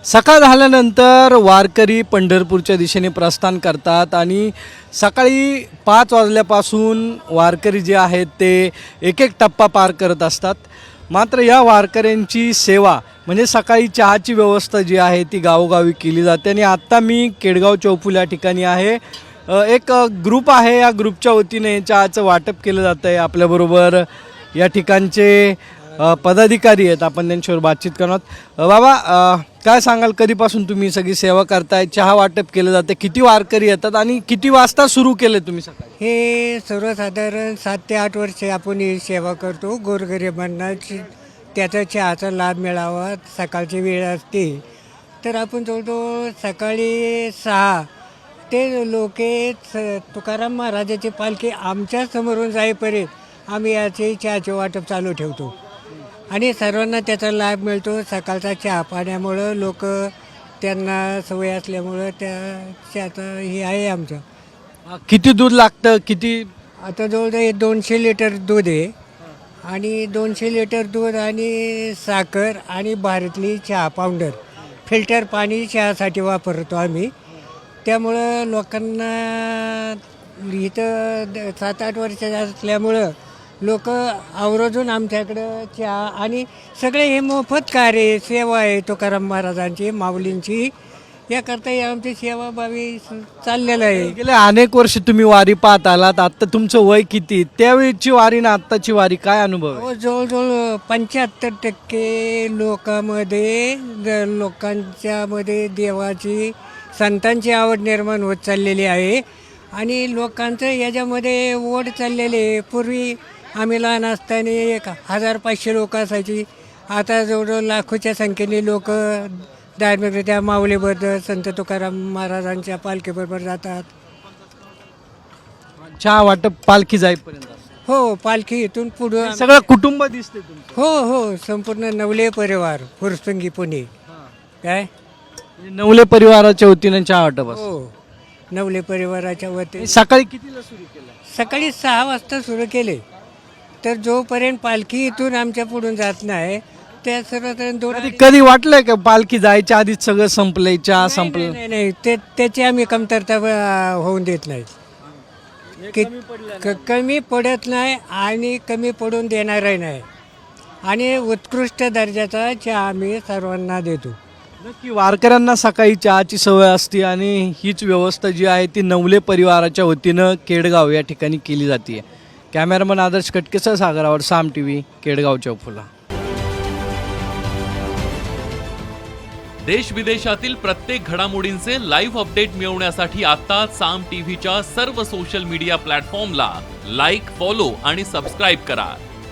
सकाळ झाल्यानंतर वारकरी पंढरपूरच्या दिशेने प्रस्थान करतात आणि सकाळी 5 वाजल्यापासून वारकरी जे आहेत ते एक एक टप्पा पार करत असतात. मात्र या वारकऱ्यांची सेवा म्हणजे सकाळी चहाची व्यवस्था जी आहे ती गावोगावी केली जाते. आणि आत्ता मी केडगाव चौफुल या ठिकाणी आहे. एक ग्रुप आहे, या ग्रुपच्या वतीने चहाचं वाटप केलं जातं आहे. आपल्याबरोबर या ठिकाणचे पदाधिकारी आहेत, आपण त्यांच्यावर बातचीत करणार. बाबा, काय सांगाल, कधीपासून तुम्ही सगळी सेवा करताय, चहा वाटप केलं जाते, किती वारकरी येतात आणि किती वाजता सुरू केले तुम्ही सकाळी? हे सर्वसाधारण 7 ते 8 वर्षे आपण ही सेवा करतो. गोरगरिबांना त्याचा चहाचा लाभ मिळावा, सकाळची वेळ असते तर आपण जवळजवळ सकाळी 6 ते तुकाराम महाराजाची पालखी आमच्या समोरून जाईपर्यंत आम्ही याचे चहाचे वाटप चालू ठेवतो आणि सर्वांना त्याचा लाभ मिळतो. सकाळचा चहा पाण्यामुळं लोक त्यांना सवय असल्यामुळं त्या चहाचं हे आहे आमचं. किती दूध लागतं, किती? आता जवळजवळ 200 लिटर दूध आहे आणि 200 लिटर दूध आणि साखर आणि भारतली चहा पावडर, फिल्टर पाणी चहासाठी वापरतो आम्ही. त्यामुळं लोकांना इथं 7-8 वर्षाचे असल्यामुळं लोक आवर्जून आमच्याकडं चहा आणि सगळे हे मोफत कार्य सेवा आहे तुकाराम महाराजांची, माऊलींची, याकरता ही आमची सेवाभावी चाललेलं आहे. गेले अनेक वर्ष तुम्ही वारी पाहत आलात. आत्ता तुमचं वय किती? त्यावेळीची वारी ना आत्ताची वारी काय अनुभव आहे? जवळजवळ 75% लोकांच्यामध्ये देवाची, संतांची आवड निर्माण होत चाललेली आहे आणि लोकांचं याच्यामध्ये ओढ चाललेली आहे. पूर्वी आम्ही लहान असताना 1000-500 लोक असायची. आता जवळजवळ लाखोच्या संख्येने लोक धार्मिकरित्या माऊलीबरोबर, संत तुकाराम महाराजांच्या पालखीबरोबर जातात. चहा वाटप पालखी जाईपर्यंत हो, पालखी इथून पुढं सगळं कुटुंब दिसते तुमचं? हो, संपूर्ण नवले परिवार, फुरसुंगी पुणे. काय नवले परिवाराच्या वतीने चहा वाटप असतं. हो, नवले परिवाराच्या वतीने सकाळी कितीला सुरू केलं? सकाळी 6 वाजता सुरू केले तर जोपर्यंत पालखी इथून आमच्या पुढून जात नाही त्या सर्व कधी वाटलंय का पालखी जायच्या आधीच सगळं संपलंय, चहा संपलं? नाही, त्याची आम्ही कमतरता होऊन देत नाही. कमी पडत नाही आणि कमी पडून देणारही नाही आणि उत्कृष्ट दर्जाचा चहा आम्ही सर्वांना देतो. नक्की वारकऱ्यांना सकाळी चहाची सवय असते आणि हीच व्यवस्था जी आहे ती नवले परिवाराच्या वतीनं केडगाव या ठिकाणी केली जाते. कॅमेरामन आदर्श कटकेसह सागरावर, साम TV, केडगाव चौफुला. देश विदेशातील प्रत्येक घडामोडींचे लाईव्ह अपडेट मिळवण्यासाठी आता साम टीव्हीच्या सर्व सोशल मीडिया प्लॅटफॉर्मला लाईक, फॉलो आणि सबस्क्राईब करा.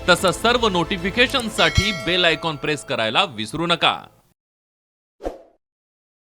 तसंच सर्व नोटिफिकेशनसाठी बेल आयकॉन प्रेस करायला विसरू नका.